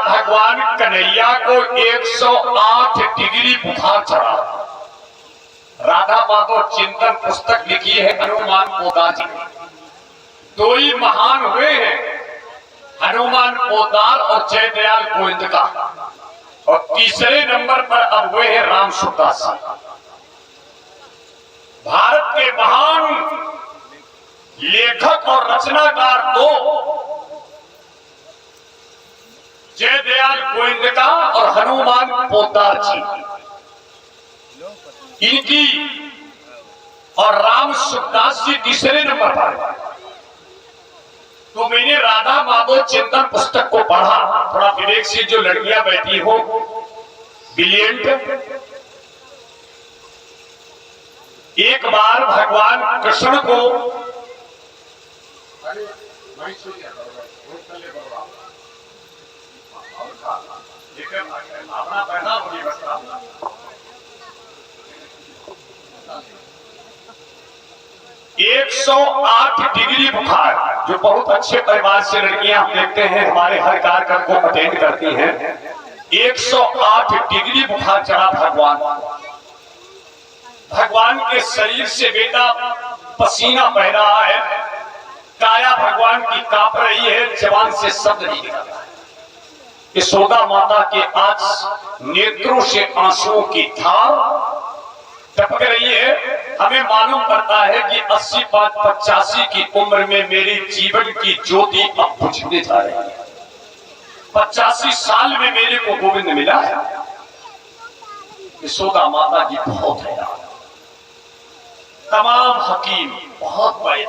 भगवान कन्हैया को 108 डिग्री बुखार चढ़ा। राधा माधव चिंतन पुस्तक लिखी है हनुमान पोदार जी। दो ही महान हुए हैं, हनुमान पोदार और जयदयाल गोविंद का, और तीसरे नंबर पर अब हुए हैं राम सुखदास जी। भारत के महान लेखक और रचनाकार दो, जयदयाल गोविंद का और हनुमान पोदार जी, इनकी और राम सुखदास जी तीसरे नंबर पर। तो मैंने राधा माधव चिंतन पुस्तक को पढ़ा। थोड़ा विवेक से जो लड़कियां बैठी हो, ब्रिलियंट। एक बार भगवान कृष्ण को अपना पहना होगी बस 108 डिग्री बुखार, जो बहुत अच्छे परिवार से लड़कियां हम देखते हैं, हमारे हर कार्यक्रम को अटेंड करती हैं। 108 डिग्री बुखार चढ़ा भगवान के शरीर से बेटा पसीना बह रहा है, काया भगवान की कांप रही है, जबान से शब्द नहीं निकल रहा है। यशोदा माता के आज नेत्रों से आंसुओं की धार टपक रही है। हमें मालूम पड़ता है कि 80-85 की उम्र में मेरी जीवन की ज्योति अब बुझने जा रही है। 85 साल में मेरे को गोविंद मिला है। यशोदा माता जी बहुत है, तमाम हकीम बहुत बड़े,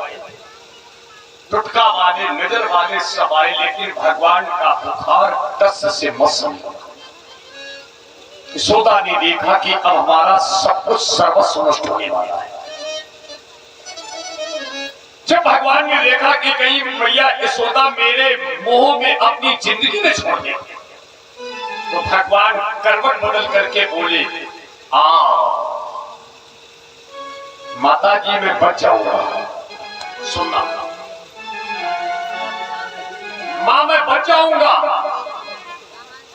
टुटका वाले, नजर वाले सब आए, लेकिन भगवान का बुखार 10 से मौसम। यशोदा ने देखा कि अब हमारा सब कुछ सर्वस्व नष्ट होने वाला है। जब भगवान ने देखा कि कहीं मैया यशोदा मेरे मोह में अपनी जिंदगी में छोड़ दे, तो भगवान करवट बदल करके बोले, माता जी मैं बच जाऊंगा। सुनना मां, मैं बच जाऊंगा।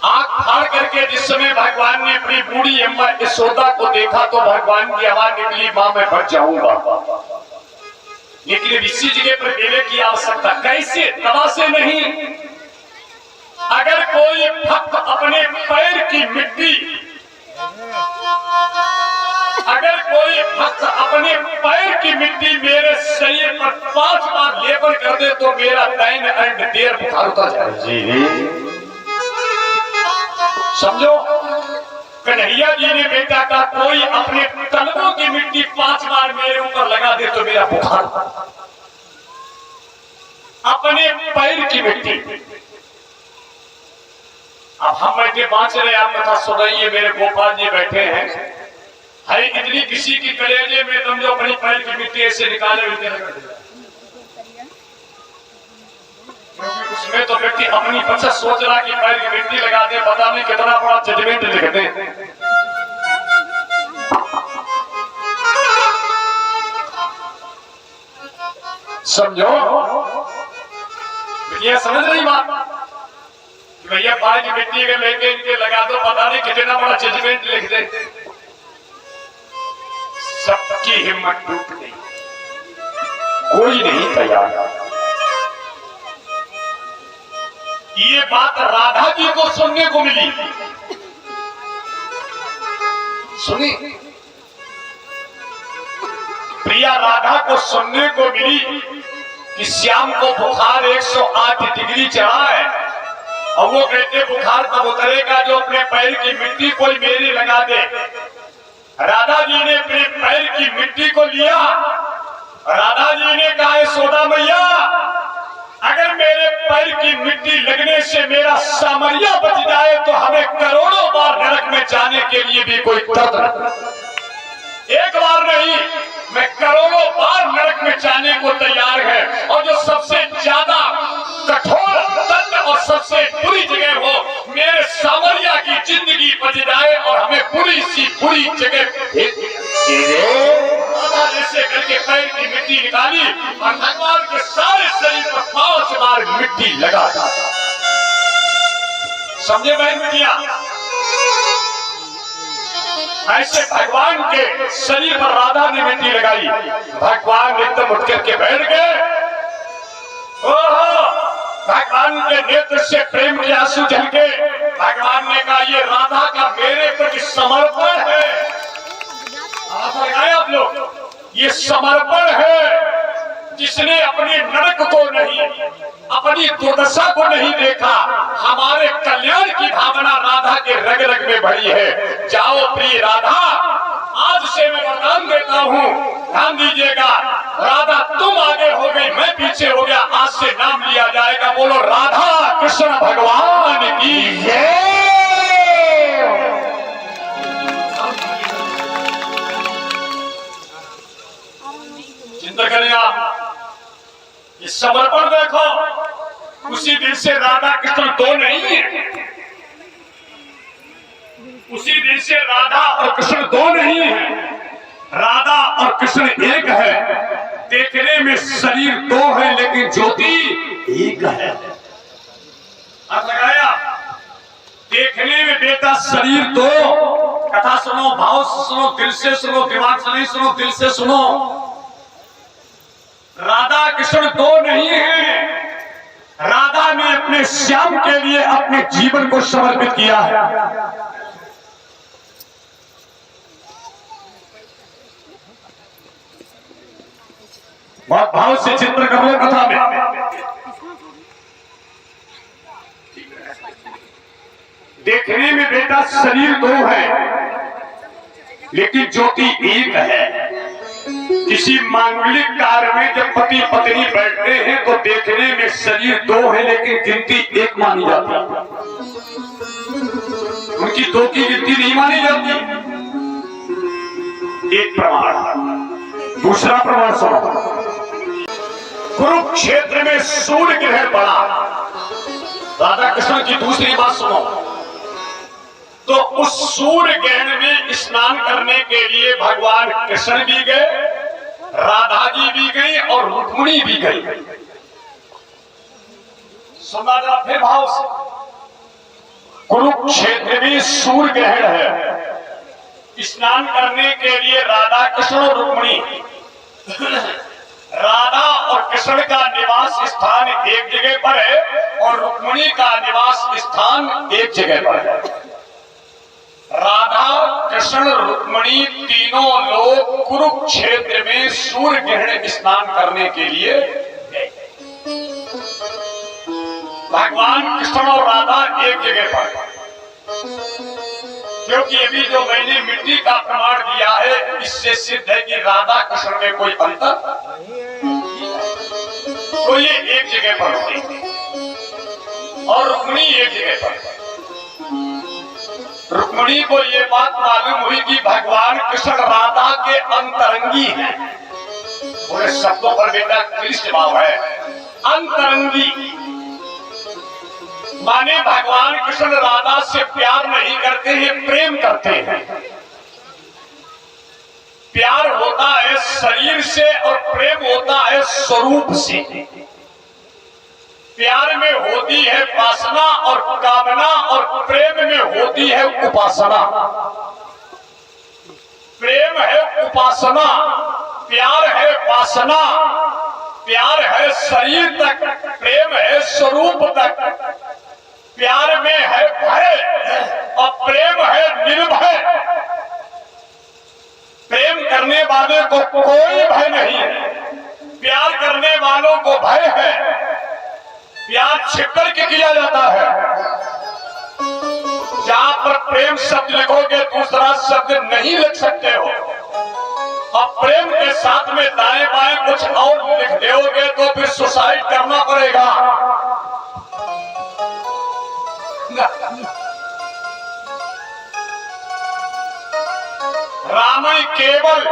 आंख फाड़ करके जिस समय भगवान ने अपनी बूढ़ी अम्मा यशोदा को देखा, तो भगवान की आवाज निकली, मां मैं बच जाऊंगा। लेकिन इसी जगह पर मेले की आवश्यकता कैसे? दवा से नहीं। अगर कोई भक्त अपने पैर की मिट्टी, अगर कोई भक्त अपने पैर की मिट्टी मेरे शरीर पर 5 बार लेपन कर दे, तो मेरा दैन एंड देर बुखार उतर जाए। समझो, कन्हैया जी ने बेटा का कोई अपने तलवों की मिट्टी 5 बार मेरे ऊपर लगा दे तो मेरा बुखार। अपने पैर की मिट्टी। अब हम बैठे बाँच रहे, आप कथा सुन रही है, मेरे गोपाल जी बैठे हैं, है इतनी किसी की कलेजे में तुम जो अपनी पैर की मिट्टी ऐसे निकाले हुए, क्योंकि उसमें तो व्यक्ति अपनी बचत सोच रहा कि पैर की मिट्टी लगा दे, पता नहीं कितना बड़ा जजमेंट लिख दे। समझो, ये समझ रही बात कि भैया पैर की मिट्टी अगर लेके इनके लगा दो, पता नहीं कितना बड़ा जजमेंट लिख दे। सबकी हिम्मत टूट गई, कोई नहीं तैयार। ये बात राधा जी को सुनने को मिली। सुनी, प्रिया राधा को सुनने को मिली कि श्याम को बुखार 108 डिग्री चढ़ा है, और वो कहते बुखार तब उतरेगा जो अपने पैर की मिट्टी कोई मेरी लगा दे। राधा जी ने अपने पैर की मिट्टी को लिया। राधा जी ने कहा, यशोदा मैया, अगर मेरे पैर की मिट्टी लगने से मेरा सामरिया बच जाए, तो हमें करोड़ों बार नरक में जाने के लिए भी कोई दर्द नहीं। एक बार नहीं, मैं करोड़ों बार नरक में जाने को तैयार है। और जो सबसे ज्यादा कठोर दंड और सबसे बुरी जगह हो, मेरे सामरिया की जिंदगी बच जाए और हमें बुरी सी बुरी जगह ऐसे करके पैर की मिट्टी निकाली और भगवान के सारे शरीर पर 5 बार मिट्टी लगा। समझे बहन बेटियां? ऐसे भगवान के शरीर पर राधा ने मिट्टी लगाई। भगवान एकदम उठ करके बैठ गए। ओहो, भगवान के नेत्र से प्रेम के आंसू झलके। भगवान ने कहा ये राधा का मेरे प्रति समर्पण है। आप लोग, ये समर्पण है। जिसने अपने नरक को नहीं, अपनी दुर्दशा को नहीं देखा, हमारे कल्याण की भावना राधा के रग रग में भरी है। जाओ प्रिय राधा, आज से मैं वरदान देता हूँ, ध्यान दीजिएगा। राधा तुम आगे हो गई, मैं पीछे हो गया। आज से नाम लिया जाएगा। बोलो राधा कृष्ण भगवान की जय। चिंता करें आप, ये समर्पण देखो। उसी दिन से राधा कृष्ण दो नहीं है। उसी दिन से राधा और कृष्ण दो नहीं है। राधा और कृष्ण एक है। देखने में शरीर दो है लेकिन ज्योति एक है। आप लगाया? देखने में बेटा शरीर दो। कथा सुनो, भाव से सुनो, दिल से सुनो, दिमाग से नहीं सुनो, दिल से सुनो। राधा कृष्ण दो नहीं है। राधा ने अपने श्याम के लिए अपने जीवन को समर्पित किया है। बहुत भाव से चिंतन कर लो कथा में। देखने में बेटा शरीर दो है लेकिन ज्योति एक है। किसी मांगलिक कार्य में जब पति पत्नी बैठते हैं तो देखने में शरीर दो है लेकिन गिनती एक मानी जाती है। उनकी दो की गिनती नहीं मानी जाती। एक प्रमाण। दूसरा प्रमाण सुनो। कुरुक्षेत्र में सूर्य ग्रहण पड़ा। राधा कृष्ण की दूसरी बात सुनो। तो उस सूर्य ग्रहण में स्नान करने के लिए भगवान कृष्ण भी गए, राधा जी भी गई और रुक्मिणी भी गई। सुना जरा फिर भाव से। कुरुक्षेत्र में सूर्य ग्रहण है। स्नान करने के लिए राधा कृष्ण और रुक्मिणी। राधा और कृष्ण का निवास स्थान एक जगह पर है और रुक्मिणी का निवास स्थान एक जगह पर है। राधा कृष्ण रुक्मिणी तीनों लोग कुरुक्षेत्र में सूर्य ग्रहण स्नान करने के लिए गए। भगवान कृष्ण और राधा एक जगह पर। क्योंकि अभी जो मैंने मिट्टी का प्रमाण दिया है, इससे सिद्ध है कि राधा कृष्ण में कोई अंतर, तो ये एक जगह पर होंगे और रुक्मिणी एक जगह पर। रुक्मिणी को ये बात मालूम हुई कि भगवान कृष्ण राधा के अंतरंगी हैं। पूरे शब्दों पर बेटा क्लिष्ट भाव है। अंतरंगी माने भगवान कृष्ण राधा से प्यार नहीं करते हैं, प्रेम करते हैं। प्यार होता है शरीर से और प्रेम होता है स्वरूप से। प्यार में होती है वासना और कामना और प्रेम में होती है उपासना। प्रेम है उपासना, प्यार है वासना, प्यार है शरीर तक, प्रेम है स्वरूप तक। प्यार में है भय और प्रेम है निर्भय। प्रेम करने वाले को कोई भय नहीं है, प्यार करने वालों को भय है। प्यार छिप करके किया जाता है। जहां पर प्रेम शब्द लिखोगे दूसरा शब्द नहीं लिख सकते हो, और प्रेम के साथ में दाएं बाएं कुछ और लिख दोगे तो फिर सुसाइड करना पड़ेगा। रामायण केवल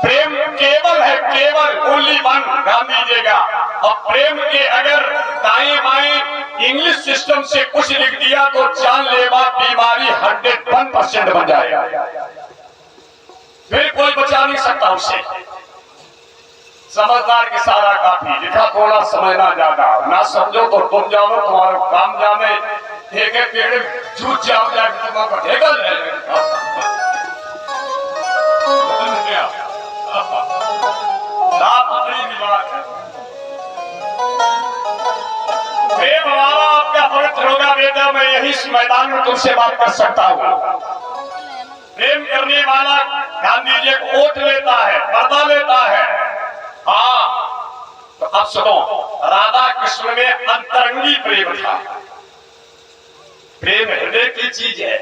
प्रेम केवल है, केवल ओनली वन, ध्यान दीजिएगा। और प्रेम के अगर दाएं बाएं इंग्लिश सिस्टम से कुछ लिख दिया तो जानलेवा बीमारी 101% बन जाएगा। फिर कोई बचा नहीं सकता उससे। समझदार के सारा काफी, लिखा थोड़ा समझना ज्यादा, ना समझो तो तुम जानो तुम्हारा काम जाने, एक एक पेड़ झूठ जाओ जाके तुम्हारा ठेकल है। प्रेम हमारा आपका पवित्र होगा बेटा, मैं यही इस मैदान में तुमसे बात कर सकता हूँ। प्रेम करने वाला गांधी जी वोट लेता है, पर्दा लेता है। हाँ तो अब सुनो, राधा कृष्ण में अंतरंगी प्रेम था। प्रेम हृदय की चीज है,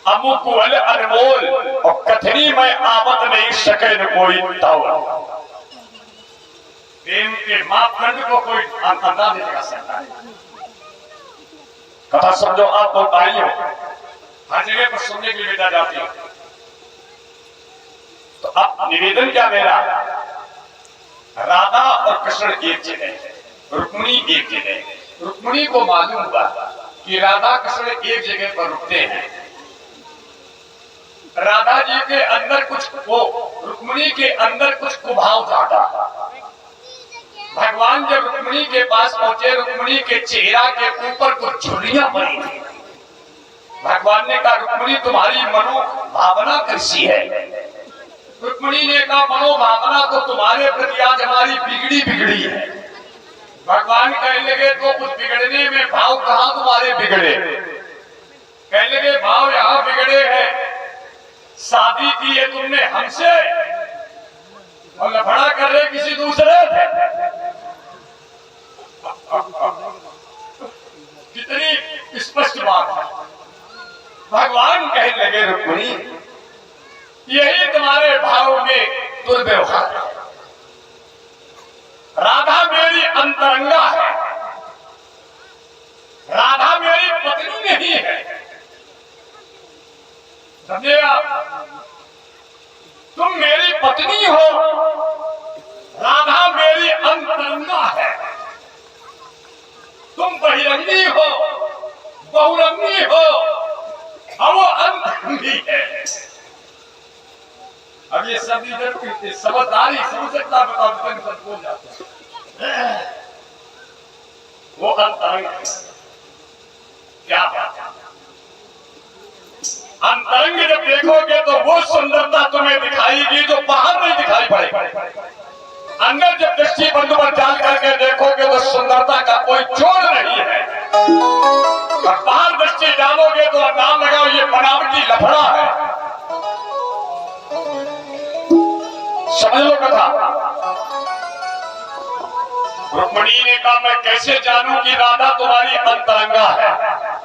अमुकुल अनमोल, और कथनी में आवत नहीं सके न कोई तौल। प्रेम के मापदंड को कोई अंदाजा नहीं लगा सकता है। कथा समझो, आप तो आई हो, हर जगह पर सुनने के लिए बेटा जाती हो। तो अब निवेदन क्या मेरा, राधा और कृष्ण एक जगह, रुक्मिणी एक जगह। रुक्मिणी को मालूम हुआ कि राधा कृष्ण एक जगह पर रुकते हैं। राधा जी के अंदर कुछ वो, रुक्मिणी के अंदर कुछ कुभाव जागा। भगवान जब रुक्मिणी के पास पहुंचे, रुक्मिणी के चेहरा के ऊपर कुछ झुर्रियां पड़ी थी। भगवान ने कहा, रुक्मिणी तुम्हारी मनोभावना कैसी है? रुक्मिणी ने कहा, मनोभावना तो तुम्हारे प्रति आज हमारी बिगड़ी है। भगवान कहने लगे, तो कुछ बिगड़ने में भाव कहाँ तुम्हारे बिगड़े? कहने लगे, भाव यहाँ बिगड़े हैं, शादी की है तुमने हमसे और लफड़ा कर रहे किसी दूसरे थे। कितनी स्पष्ट बात है। भगवान कहने लगे, रुक्मिणी यही तुम्हारे भाव में दुर्व्यवहार है। राधा मेरी अंतरंगा है, राधा मेरी पत्नी नहीं है। समझे आप? तुम मेरी पत्नी हो, राधा मेरी अंतरंगा है। तुम बहिरंगी हो, बहुरंगी हो, और वो अंतरंगी है। अब ये सब इधर समझदारी समझ सकता, बताओ सब बोल जाते हैं। वो अंतरंग क्या बात है? अंतरंग जब देखोगे तो वो सुंदरता तुम्हें दिखाएगी जो बाहर नहीं दिखाई पड़ेगी। अंदर जब दृष्टि बंधु पर डाल करके देखोगे तो सुंदरता का कोई जोड़ नहीं है। और बाहर दृष्टि डालोगे तो नाम लगाओ ये बनावटी लफड़ा है। समझ लो कथा। रुक्मिणी ने कहा, मैं कैसे जानूं कि राधा तुम्हारी अंतरंगा है?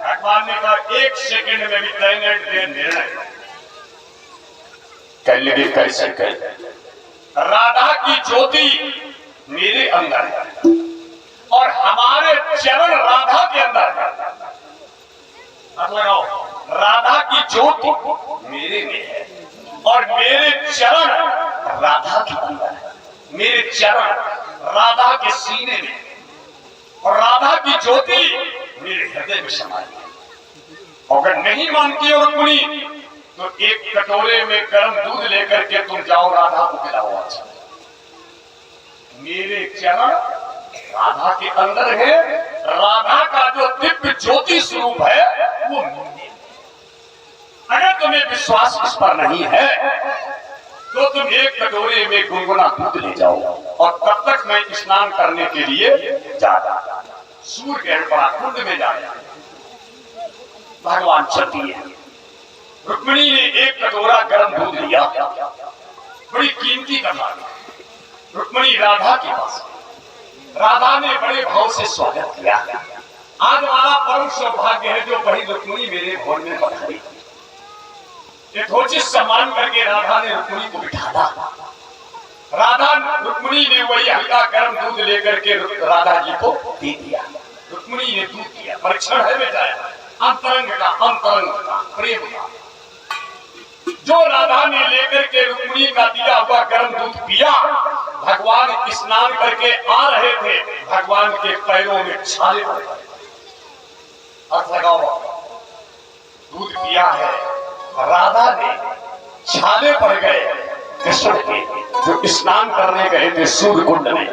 भगवान ने कहा, एक सेकंड में भी तय निर्णय कर लेंगे। कैसे कह? राधा की ज्योति मेरे अंदर है और हमारे चरण राधा के अंदर है। लगाओ, राधा की ज्योति मेरे में है और मेरे चरण राधा के अंदर है। मेरे चरण राधा के सीने में और राधा की ज्योति मेरे हृदय में समाई है। अगर नहीं मानती हो रुक्मिणी तो एक कटोरे में गर्म दूध लेकर के तुम जाओ, राधा को पिलाओ। अच्छा, मेरे चरण राधा के अंदर है, राधा का जो दिव्य ज्योति स्वरूप है वो मेरे। अगर तुम्हें विश्वास इस पर नहीं है तो तुम एक कटोरे में गुनगुना दूध ले जाओ और तब तक मैं स्नान करने के लिए जा रहा। सूर्य ग्रहण पड़ा, कुंड में जाए। भगवान चलती है। रुक्मिणी ने एक कटोरा गर्म दूध लिया, बड़ी कीमती कथा। रुक्मिणी राधा के पास, राधा ने बड़े भाव से स्वागत किया। आज हमारा परम सौभाग्य है जो बड़ी रुक्मिणी मेरे भवन में पधारी। यथोचित सम्मान करके राधा ने रुक्मिणी को बिठाया। राधा रुक्मिणी ने वही हल्का गर्म दूध लेकर के राधा जी को दे दिया। रुक्मिणी ने दूध दिया। परीक्षण है बेटा, अंतरंग का प्रेम का। जो राधा ने लेकर के रुक्मिणी का दिया हुआ गर्म दूध पिया, भगवान स्नान करके आ रहे थे, भगवान के पैरों में छाले पड़ गए। अर्थ लगाओ, दूध पिया है राधा ने, छाले पड़ गए कृष्ण के। जो स्नान करने गए थे सूर्य कुंड में,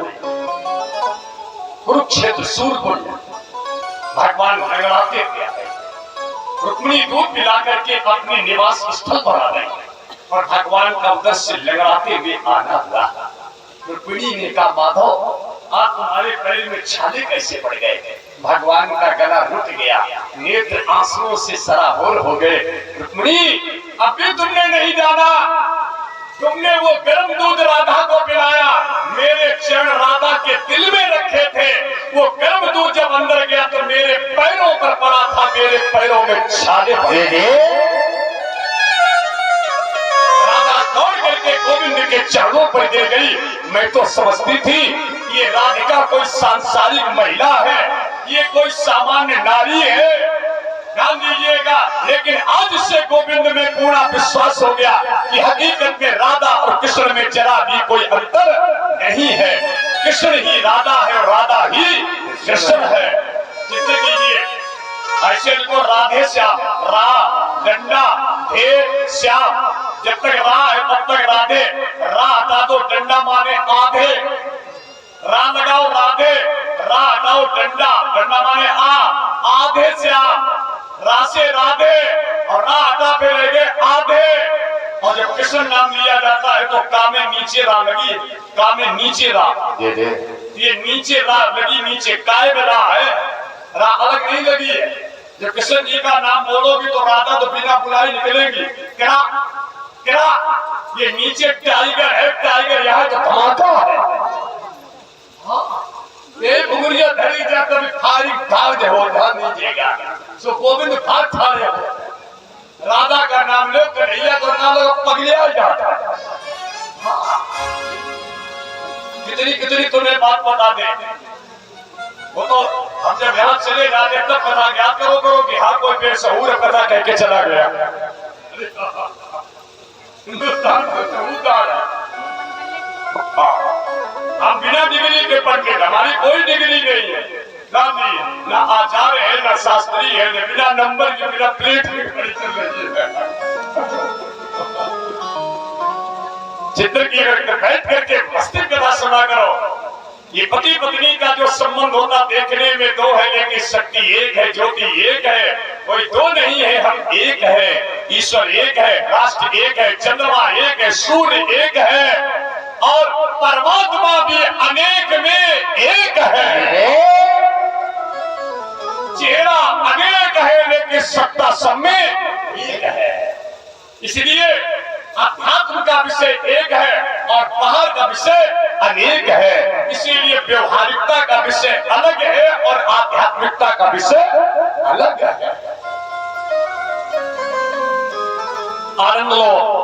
कुरुक्षेत्र सूर्य कुंड, भगवान लंगड़ाते थे। रुक्मिणी दूध पिला करके अपने निवास स्थल पर आ गए और भगवान का उधर से लंगड़ाते हुए आना हुआ। रुक्मिणी ने कहा, माधव आप तुम्हारे पैर में छाले कैसे पड़ गए? भगवान का गला रुक गया, नेत्र आंसुओं से सराबोर हो गए। रुक्मिणी, अभी तुमने नहीं जाना, तुमने वो गर्म दूध राधा को पिलाया, मेरे चरण राधा के दिल में रखे थे। वो गर्म दूध जब अंदर गया तो मेरे पैरों पर पड़ा था, मेरे पैरों में छाले पड़े गए। राधा दौड़ करके गोविंद के चरणों पर गिर गई। मैं तो समझती थी ये राधिका कोई सांसारिक महिला है, ये कोई सामान्य नारी है, ध्यान दीजिएगा। लेकिन आज से गोविंद में पूरा विश्वास हो गया कि हकीकत में राधा और कृष्ण में जरा भी कोई अंतर नहीं है। कृष्ण ही राधा है और राधा ही कृष्ण है। जितने कीजिए ऐसे इनको राधे श्याम, रा डंडा धे श्याम, जब तक रा है तब तक राधे। रा हटा दो, डंडा माने आधे, रा लगाओ राधे, रा हटाओ डंडा, डंडा माने आधे श्याम, रा से राधे और रा हटा पे रह गए आधे। और जब कृष्ण नाम लिया जाता है तो का में नीचे रा लगी, का में नीचे रा, ये नीचे रा लगी, नीचे काय में रा है, रा अलग नहीं लगी है। जब कृष्ण जी का नाम बोलोगी तो राधा तो बिना बुलाई निकलेगी, क्या क्या ये नीचे टाइगर है, टाइगर यहाँ तो धमाका है। ये उंगलियां धरी जा कभी थारी भाग हो, ध्यान दीजिएगा। सो गोविंद भाग थारे हो, राधा का नाम लो, कन्हैया का नाम लो, पगलिया जाता। कितनी कितनी तुम्हें बात बता दे, वो तो हम जब यहाँ चले जाते तब पता ज्ञात करो कि हाँ कोई बेशऊर कथा कह के चला गया। हिंदुस्तान को शहूदार है। हम बिना डिग्री के पंडित, हमारी कोई डिग्री नहीं है, ना आचार्य है, ना शास्त्री है, ना बिना नंबर के, बिना प्लेट की खड़ी चल रही है। चित्र की बैठ करके मस्ती कथा सुना करो। ये पति पत्नी का जो संबंध होता देखने में दो है, लेकिन शक्ति एक है, ज्योति एक है, कोई दो नहीं है, हम एक है, ईश्वर एक है, राष्ट्र एक है, चंद्रमा एक है, सूर्य एक है और परमात्मा भी अनेक में एक है। चेहरा अनेक है लेकिन सत्ता सब में एक है। इसलिए अध्यात्म का विषय एक है और बाहर का विषय अनेक है। इसीलिए व्यवहारिकता का विषय अलग है और आध्यात्मिकता का विषय अलग है। आनंद लो।